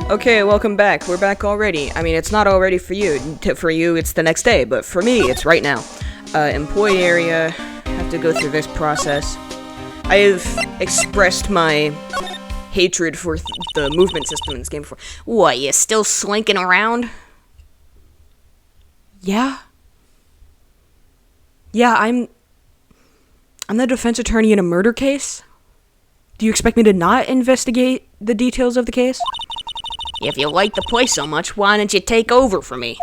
Okay, welcome back. We're back already. I mean, it's not already for you. For you, it's the next day, but for me, it's right now. Employee area, have to go through this process. I have expressed my hatred for the movement system in this game before. What, you still slinking around? Yeah? Yeah, I'm the defense attorney in a murder case? Do you expect me to not investigate the details of the case? If you like the place so much, why don't you take over for me?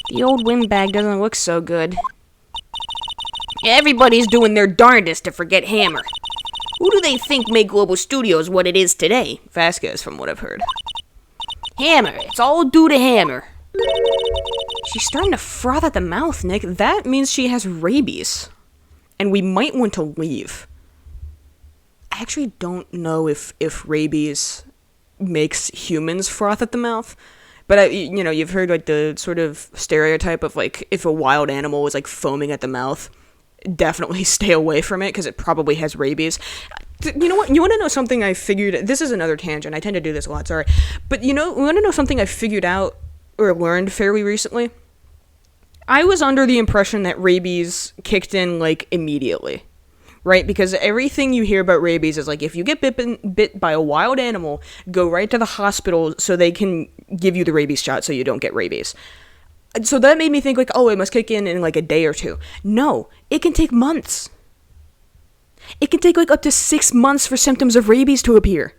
The old windbag doesn't look so good. Everybody's doing their darndest to forget Hammer. Who do they think made Global Studios what it is today? Vasquez, from what I've heard. Hammer. It's all due to Hammer. She's starting to froth at the mouth, Nick. That means she has rabies. And we might want to leave. I actually don't know if rabies makes humans froth at the mouth. But, you've heard, like, the sort of stereotype of, like, if a wild animal was, like, foaming at the mouth, definitely stay away from it, because it probably has rabies. You know what? You want to know something I figured... This is another tangent. I tend to do this a lot, sorry. But, you want to know something I figured out or learned fairly recently? I was under the impression that rabies kicked in, like, immediately. Right? Because everything you hear about rabies is like, if you get bit by a wild animal, go right to the hospital so they can give you the rabies shot so you don't get rabies. So that made me think, like, oh, it must kick in like a day or two. No, it can take months. It can take like up to 6 months for symptoms of rabies to appear.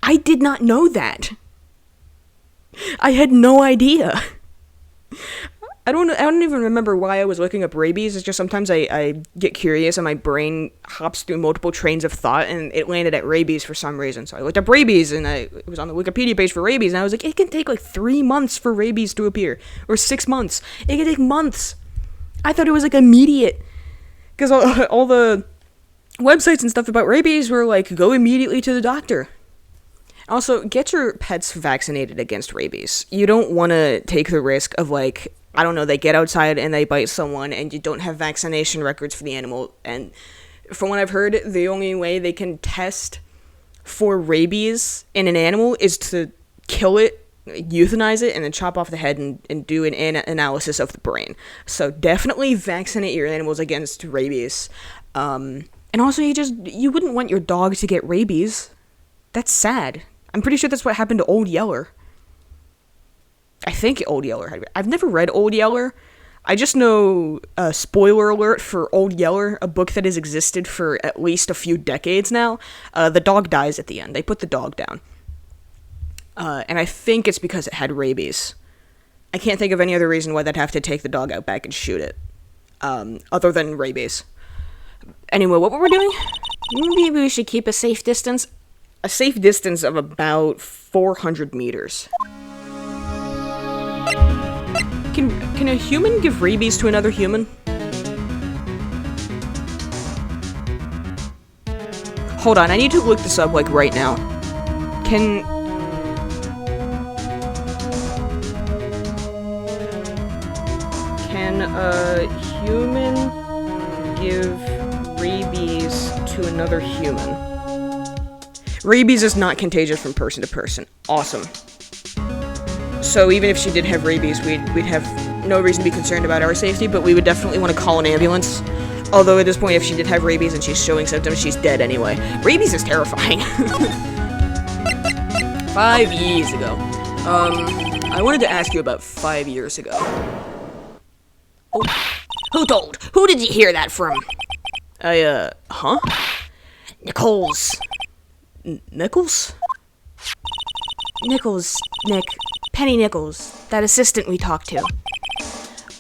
I did not know that. I had no idea. I don't even remember why I was looking up rabies. It's just sometimes I get curious and my brain hops through multiple trains of thought, and it landed at rabies for some reason. So I looked up rabies, and it was on the Wikipedia page for rabies, and I was like, it can take like 3 months for rabies to appear, or 6 months. It can take months. I thought it was like immediate, because all the websites and stuff about rabies were like, go immediately to the doctor. Also, get your pets vaccinated against rabies. You don't want to take the risk of, like, I don't know, they get outside and they bite someone and you don't have vaccination records for the animal. And from what I've heard, the only way they can test for rabies in an animal is to kill it, euthanize it, and then chop off the head and do an analysis of the brain. So definitely vaccinate your animals against rabies. And also, you wouldn't want your dog to get rabies. That's sad. I'm pretty sure that's what happened to Old Yeller. I think Old Yeller had... I've never read Old Yeller. I just know, spoiler alert for Old Yeller, a book that has existed for at least a few decades now. The dog dies at the end. They put the dog down. And I think it's because it had rabies. I can't think of any other reason why they'd have to take the dog out back and shoot it. Other than rabies. Anyway, what were we doing? Maybe we should keep a safe distance. A safe distance of about 400 meters. Can a human give rabies to another human? Hold on, I need to look this up, like, right now. Can a human give rabies to another human? Rabies is not contagious from person to person. Awesome. So even if she did have rabies, we'd have no reason to be concerned about our safety, but we would definitely want to call an ambulance. Although at this point, if she did have rabies and she's showing symptoms, she's dead anyway. Rabies is terrifying. 5 years ago. I wanted to ask you about 5 years ago. Oh, who told? Who did you hear that from? Huh? Nichols. Nichols? Nichols, Nick. Penny Nichols. That assistant we talked to.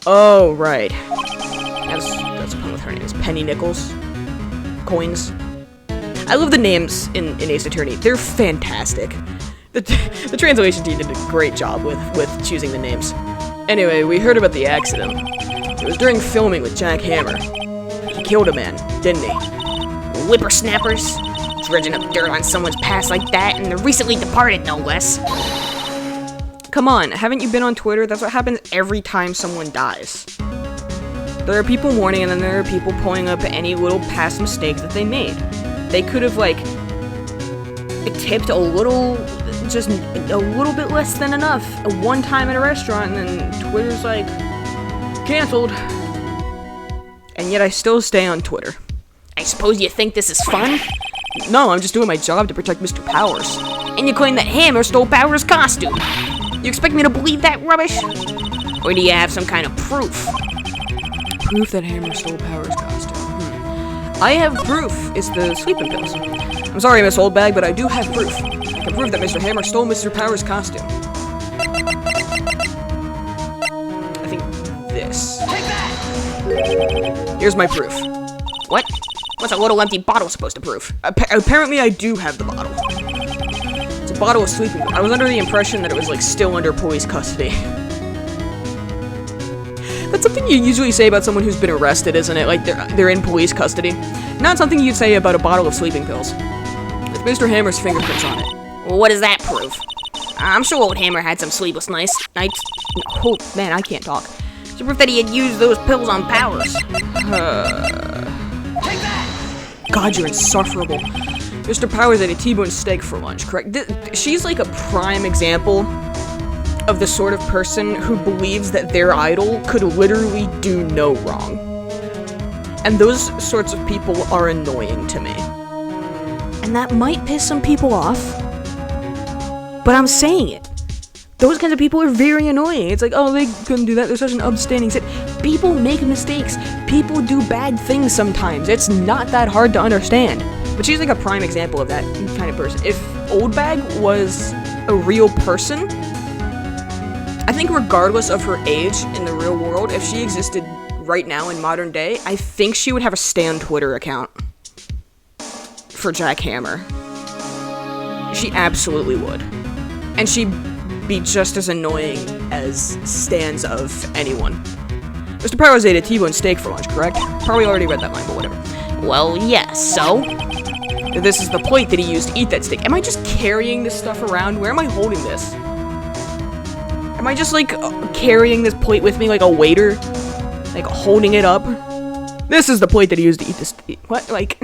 Oh, right. That's a pun with her name. Is Penny Nichols. Coins. I love the names in Ace Attorney. They're fantastic. The translation team did a great job with choosing the names. Anyway, we heard about the accident. It was during filming with Jack Hammer. He killed a man, didn't he? Whippersnappers. Dredging up dirt on someone's past like that, and they're recently departed, no less. Come on, haven't you been on Twitter? That's what happens every time someone dies. There are people mourning, and then there are people pulling up any little past mistake that they made. They could have, like, tipped a little just a little bit less than enough. One time at a restaurant, and then Twitter's like, canceled. And yet I still stay on Twitter. I suppose you think this is fun? No, I'm just doing my job to protect Mr. Powers. And you claim that Hammer stole Powers' costume. You expect me to believe that rubbish? Or do you have some kind of proof? Proof that Hammer stole Powers' costume. I have proof. It's the sleeping pills. I'm sorry, Miss Oldbag, but I do have proof. I can prove that Mr. Hammer stole Mr. Powers' costume. I think this. Take that! Here's my proof. What? What's a little empty bottle supposed to prove? Apparently I do have the bottle. It's a bottle of sleeping pills. I was under the impression that it was, like, still under police custody. That's something you usually say about someone who's been arrested, isn't it? Like, they're in police custody. Not something you'd say about a bottle of sleeping pills. With Mr. Hammer's fingerprints on it. Well, what does that prove? I'm sure old Hammer had some sleepless nights. Oh, man, I can't talk. To prove that he had used those pills on Powers. God, you're insufferable. Mr. Powers ate a T-bone steak for lunch, correct? She's like a prime example of the sort of person who believes that their idol could literally do no wrong. And those sorts of people are annoying to me. And that might piss some people off, but I'm saying it. Those kinds of people are very annoying. It's like, oh, they couldn't do that. They're such an upstanding citizen. People make mistakes. People do bad things sometimes. It's not that hard to understand. But she's like a prime example of that kind of person. If Oldbag was a real person, I think regardless of her age in the real world, if she existed right now in modern day, I think she would have a Stan Twitter account for Jack Hammer. She absolutely would. And she'd be just as annoying as Stans of anyone. Mr. Powers ate a T-bone steak for lunch, correct? Probably already read that line, but whatever. Well, yes, so? This is the plate that he used to eat that steak. Am I just carrying this stuff around? Where am I holding this? Am I just, like, carrying this plate with me like a waiter? Like, holding it up? This is the plate that he used to eat this... What? Like...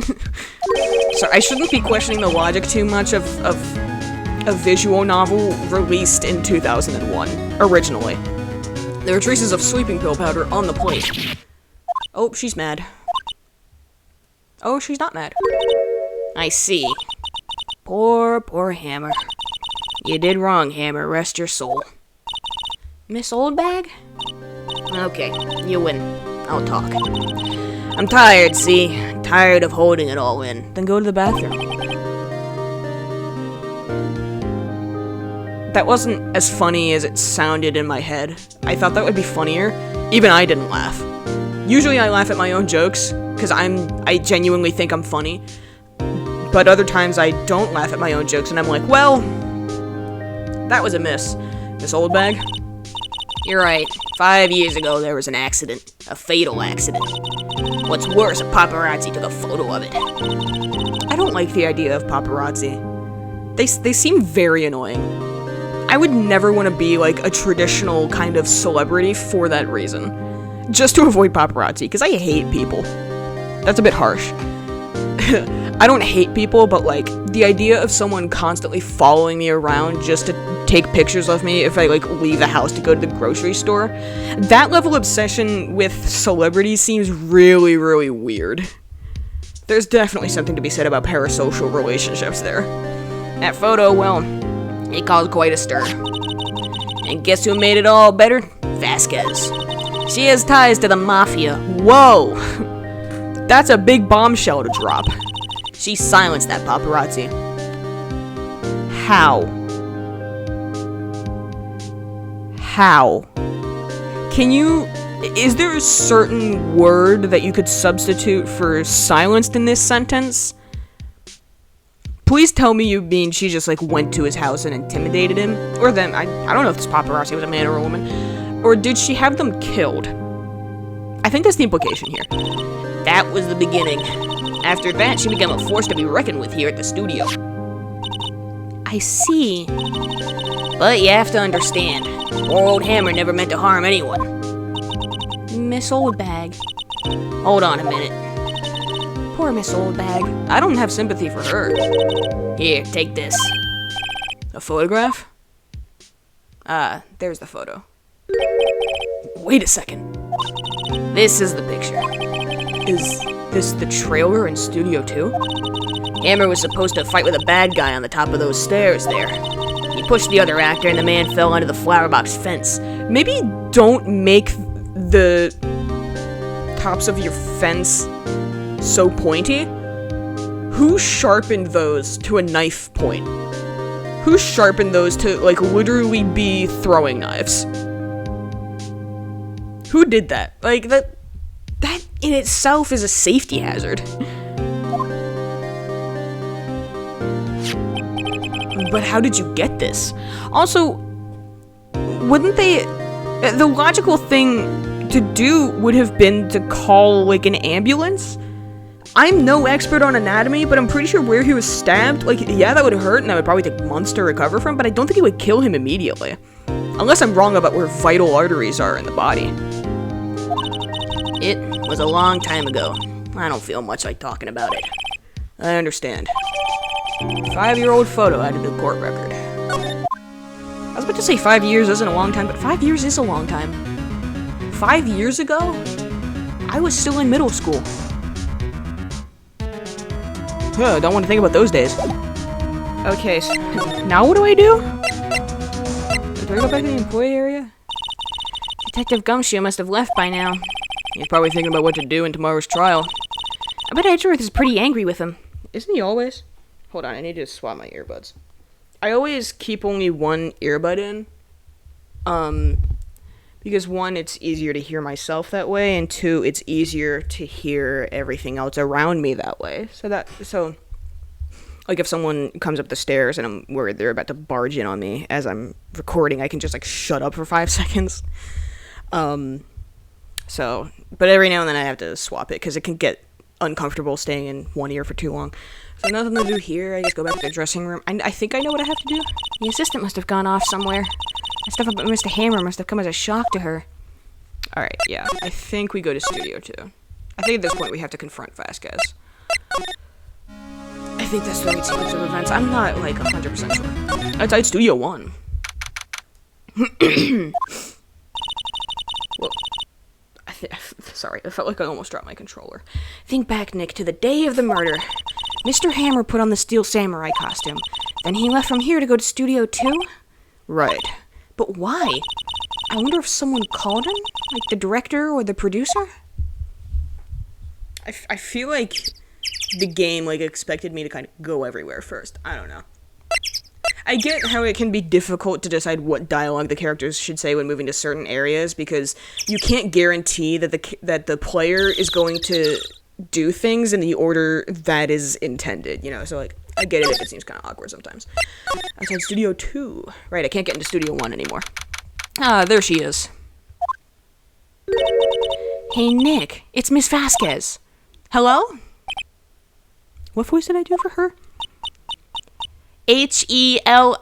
Sorry, I shouldn't be questioning the logic too much of a visual novel released in 2001, originally. There are traces of sleeping pill powder on the plate. Oh, she's mad. Oh, she's not mad. I see. Poor Hammer. You did wrong, Hammer. Rest your soul. Miss Oldbag? Okay, you win. I'll talk. I'm tired, see? Tired of holding it all in. Then go to the bathroom. That wasn't as funny as it sounded in my head. I thought that would be funnier. Even I didn't laugh. Usually I laugh at my own jokes, because I genuinely think I'm funny. But other times I don't laugh at my own jokes, and I'm like, well, that was a miss. Miss Oldbag? You're right. 5 years ago, there was an accident. A fatal accident. What's worse, a paparazzi took a photo of it. I don't like the idea of paparazzi. They seem very annoying. I would never want to be, like, a traditional kind of celebrity for that reason. Just to avoid paparazzi, because I hate people. That's a bit harsh. I don't hate people, but, like, the idea of someone constantly following me around just to take pictures of me if I, like, leave the house to go to the grocery store, that level of obsession with celebrities seems really, really weird. There's definitely something to be said about parasocial relationships there. That photo, well, it caused quite a stir. And guess who made it all better? Vasquez. She has ties to the mafia. Whoa! That's a big bombshell to drop. She silenced that paparazzi. How? How? Can you... Is there a certain word that you could substitute for silenced in this sentence? Please tell me you mean she just, like, went to his house and intimidated him? Or them. I don't know if this paparazzi was a man or a woman. Or did she have them killed? I think that's the implication here. That was the beginning. After that, she became a force to be reckoned with here at the studio. I see. But you have to understand, poor old Hammer never meant to harm anyone. Miss Oldbag. Hold on a minute. Poor Miss Oldbag. I don't have sympathy for her. Here, take this. A photograph? Ah, there's the photo. Wait a second. This is the picture. Is this the trailer in Studio 2? Hammer was supposed to fight with a bad guy on the top of those stairs there. He pushed the other actor and the man fell under the flower box fence. Maybe don't make the tops of your fence so pointy. Who sharpened those to a knife point? Who sharpened those to, like, literally be throwing knives? Who did that? Like, that in itself is a safety hazard. But how did you get this? Also, wouldn't they... The logical thing to do would have been to call, like, an ambulance? I'm no expert on anatomy, but I'm pretty sure where he was stabbed, like, yeah, that would hurt, and that would probably take months to recover from, but I don't think it would kill him immediately. Unless I'm wrong about where vital arteries are in the body. It was a long time ago. I don't feel much like talking about it. I understand. 5-year-old photo added to the court record. I was about to say 5 years isn't a long time, but 5 years is a long time. 5 years ago, I was still in middle school. Don't want to think about those days. Okay, so now what do I do? Do I go back to the employee area? Detective Gumshoe must have left by now. He's probably thinking about what to do in tomorrow's trial. I bet Edgeworth is pretty angry with him. Isn't he always? Hold on, I need to swap my earbuds. I always keep only one earbud in. Because one, it's easier to hear myself that way, and two, it's easier to hear everything else around me that way. So, like, if someone comes up the stairs and I'm worried they're about to barge in on me as I'm recording, I can just, like, shut up for 5 seconds. But every now and then I have to swap it, because it can get uncomfortable staying in one ear for too long. So nothing to do here. I just go back to the dressing room. I think I know what I have to do. The assistant must have gone off somewhere. That stuff about Mr. Hammer must have come as a shock to her. Alright, yeah. I think we go to Studio 2. I think at this point we have to confront Vasquez. I think that's the right sequence of events. I'm not, like, 100% sure. Outside Studio 1. Well, sorry, I felt like I almost dropped my controller. Think back, Nick, to the day of the murder. Mr. Hammer put on the Steel Samurai costume. Then he left from here to go to Studio 2? Right. But why? I wonder if someone called him? Like the director or the producer? I feel like the game, like, expected me to kind of go everywhere first. I don't know. I get how it can be difficult to decide what dialogue the characters should say when moving to certain areas, because you can't guarantee that the player is going to do things in the order that is intended, you know? So, like, I get it if it seems kind of awkward sometimes. Outside Studio 2. Right, I can't get into Studio 1 anymore. Ah, there she is. Hey, Nick, it's Miss Vasquez. Hello? What voice did I do for her? Hello.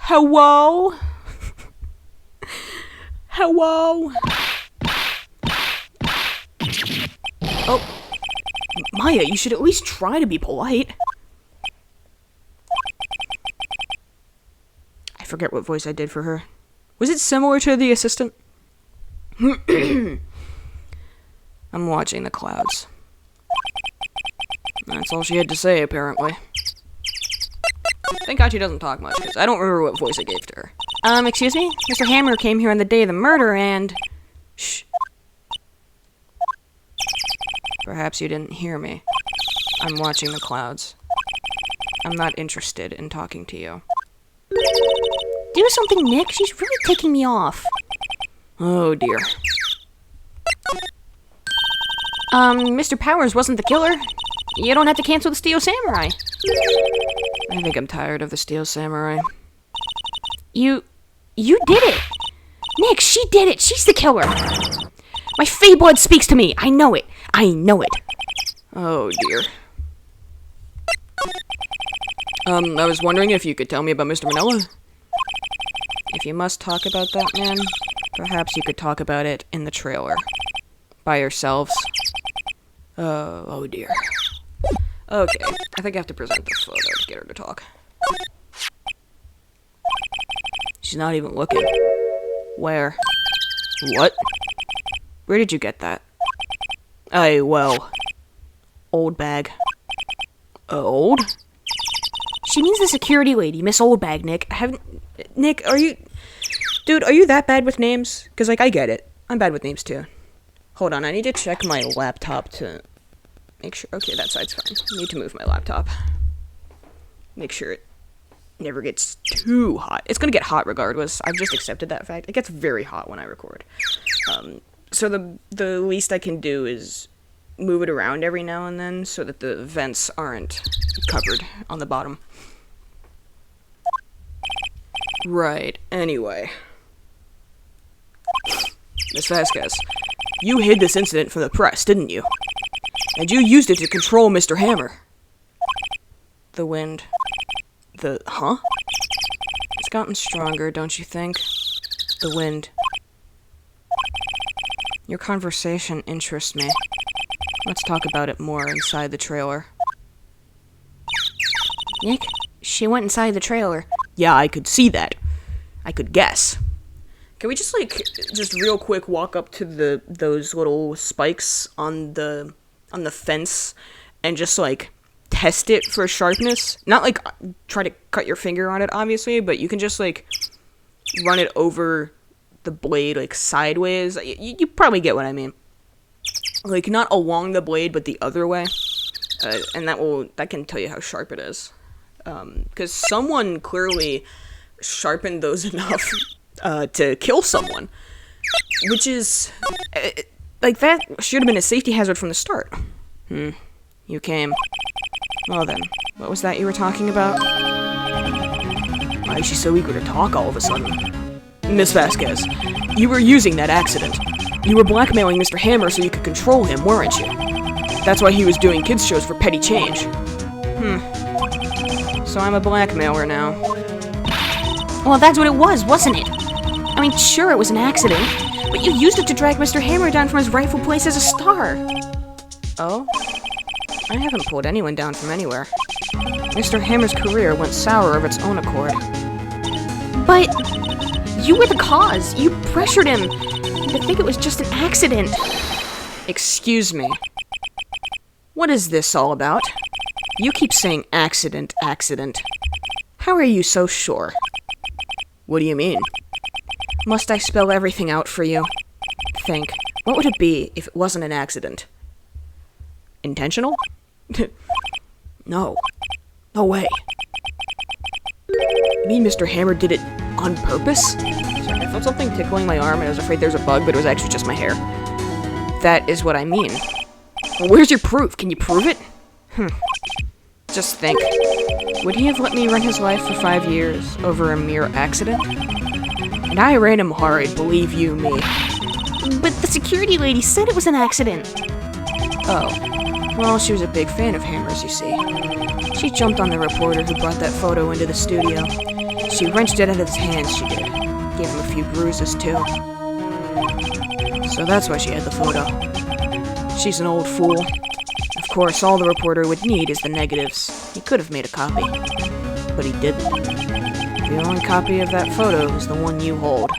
Hello? Hello? Oh. Maya, you should at least try to be polite. I forget what voice I did for her. Was it similar to the assistant? I'm watching the clouds. That's all she had to say, apparently. Thank God she doesn't talk much, because I don't remember what voice I gave to her. Excuse me? Mr. Hammer came here on the day of the murder and... Shh. Perhaps you didn't hear me. I'm watching the clouds. I'm not interested in talking to you. Do something, Nick. She's really taking me off. Oh, dear. Mr. Powers wasn't the killer. You don't have to cancel the Steel Samurai. I think I'm tired of the Steel Samurai. You did it! Nick, she did it! She's the killer! My Fey blood speaks to me! I know it! Oh, dear. I was wondering if you could tell me about Mr. Manila? If you must talk about that man, perhaps you could talk about it in the trailer. By yourselves. Oh dear. Okay, I think I have to present this photo to get her to talk. She's not even looking. Where? What? Where did you get that? Well... Old bag. Old? She means the security lady, Miss Oldbag, Nick. Nick, are you... Dude, are you that bad with names? Because, like, I get it. I'm bad with names, too. Hold on, I need to check my laptop to make sure... Okay, that side's fine. I need to move my laptop. Make sure it never gets too hot. It's gonna get hot regardless. I've just accepted that fact. It gets very hot when I record. So the least I can do is move it around every now and then so that the vents aren't covered on the bottom. Right, anyway. Miss Vasquez, you hid this incident from the press, didn't you? And you used it to control Mr. Hammer. The wind. Huh? It's gotten stronger, don't you think? The wind. Your conversation interests me. Let's talk about it more inside the trailer. Nick, she went inside the trailer. Yeah, I could see that. I could guess. Can we just real quick walk up to those little spikes on the fence and just, like, test it for sharpness? Not, like, try to cut your finger on it, obviously, but you can just, like, run it over the blade, like, sideways. You probably get what I mean. Like, not along the blade, but the other way. And that can tell you how sharp it is. Because someone clearly sharpened those enough to kill someone. Which is... like, that should have been a safety hazard from the start. You came. Well then, what was that you were talking about? Why is she so eager to talk all of a sudden? Miss Vasquez, you were using that accident. You were blackmailing Mr. Hammer so you could control him, weren't you? That's why he was doing kids' shows for petty change. So I'm a blackmailer now. Well, that's what it was, wasn't it? I mean, sure, it was an accident, but you used it to drag Mr. Hammer down from his rightful place as a star. Oh? I haven't pulled anyone down from anywhere. Mr. Hammer's career went sour of its own accord. But you were the cause. You pressured him. And to think it was just an accident. Excuse me. What is this all about? You keep saying accident, accident. How are you so sure? What do you mean? Must I spell everything out for you? Think. What would it be if it wasn't an accident? Intentional? No. No way. You mean Mr. Hammer did it on purpose? Sorry, I felt something tickling my arm and I was afraid there's a bug, but it was actually just my hair. That is what I mean. Well, where's your proof? Can you prove it? Just think. Would he have let me run his life for 5 years over a mere accident? And I ran him hard, believe you me. But the security lady said it was an accident. Oh. Well, she was a big fan of Hammer's, you see. She jumped on the reporter who brought that photo into the studio. She wrenched it out of his hands, she did. Gave him a few bruises, too. So that's why she had the photo. She's an old fool. Of course, all the reporter would need is the negatives. He could have made a copy. But he didn't. The only copy of that photo is the one you hold.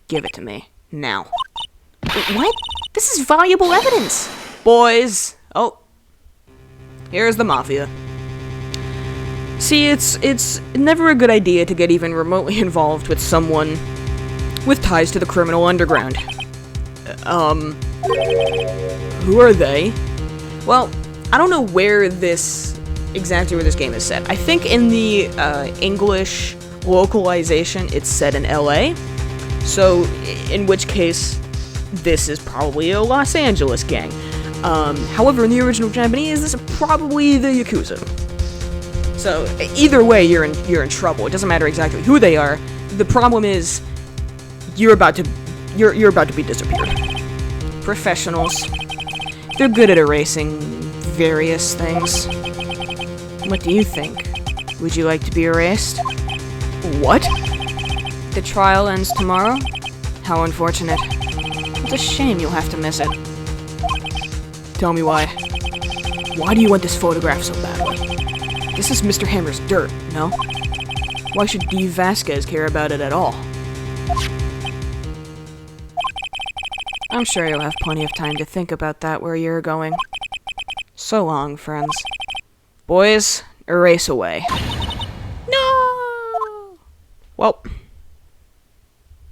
Give it to me. Now. What? This is valuable evidence. Boys! Oh. Here's the Mafia. See, it's never a good idea to get even remotely involved with someone with ties to the criminal underground. Who are they? Well, I don't know exactly where this game is set. I think in the English localization it's set in LA. So, in which case, this is probably a Los Angeles gang. However, in the original Japanese, this is probably the Yakuza. So, either way, you're in trouble. It doesn't matter exactly who they are. The problem is, you're about to be disappeared. Professionals. They're good at erasing various things. What do you think? Would you like to be erased? What? The trial ends tomorrow? How unfortunate. It's a shame you'll have to miss it. Tell me why. Why do you want this photograph so badly? This is Mr. Hammer's dirt, no? Why should D. Vasquez care about it at all? I'm sure you'll have plenty of time to think about that where you're going. So long, friends. Boys, erase away. No! Well,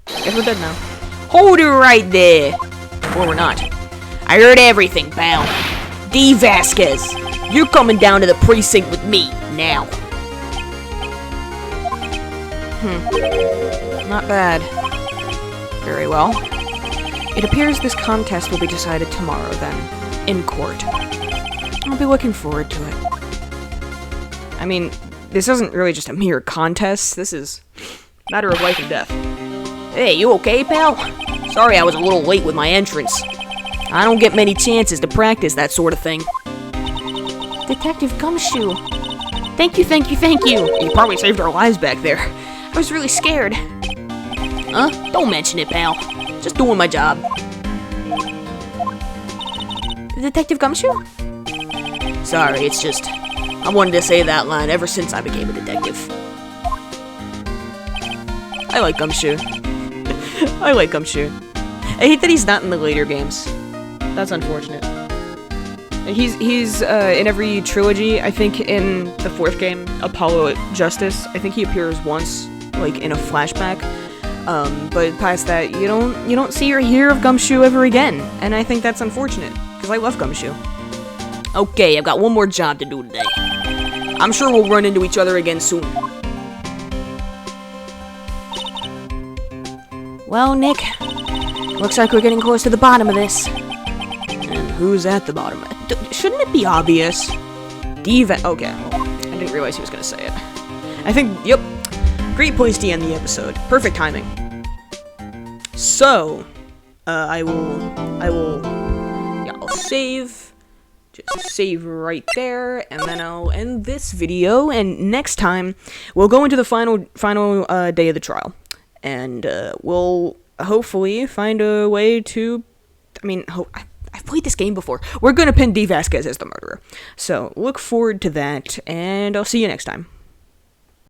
guess we're dead now. Hold it right there. Or we're not. I heard everything, pal. D. Vasquez, you're coming down to the precinct with me, now. Not bad. Very well. It appears this contest will be decided tomorrow, then, in court. I'll be looking forward to it. I mean, this isn't really just a mere contest. This is a matter of life and death. Hey, you okay, pal? Sorry I was a little late with my entrance. I don't get many chances to practice that sort of thing. Detective Gumshoe. Thank you. You probably saved our lives back there. I was really scared. Huh? Don't mention it, pal. Just doing my job. Detective Gumshoe? Sorry, it's just... I wanted to say that line ever since I became a detective. I like Gumshoe. I like Gumshoe. I hate that he's not in the later games. That's unfortunate. He's in every trilogy. I think in the 4th game, Apollo Justice, I think he appears once, like in a flashback. But past that, you don't see or hear of Gumshoe ever again, and I think that's unfortunate because I love Gumshoe. Okay, I've got one more job to do today. I'm sure we'll run into each other again soon. Well, Nick, looks like we're getting close to the bottom of this. And who's at the bottom? Shouldn't it be obvious? Okay, well, I didn't realize he was gonna say it. I think, yep, great place to end the episode. Perfect timing. So, I'll save. Just save right there, and then I'll end this video, and next time, we'll go into the final day of the trial. And, we'll hopefully find a way to, I've played this game before. We're gonna pin D. Vasquez as the murderer. So, look forward to that, and I'll see you next time.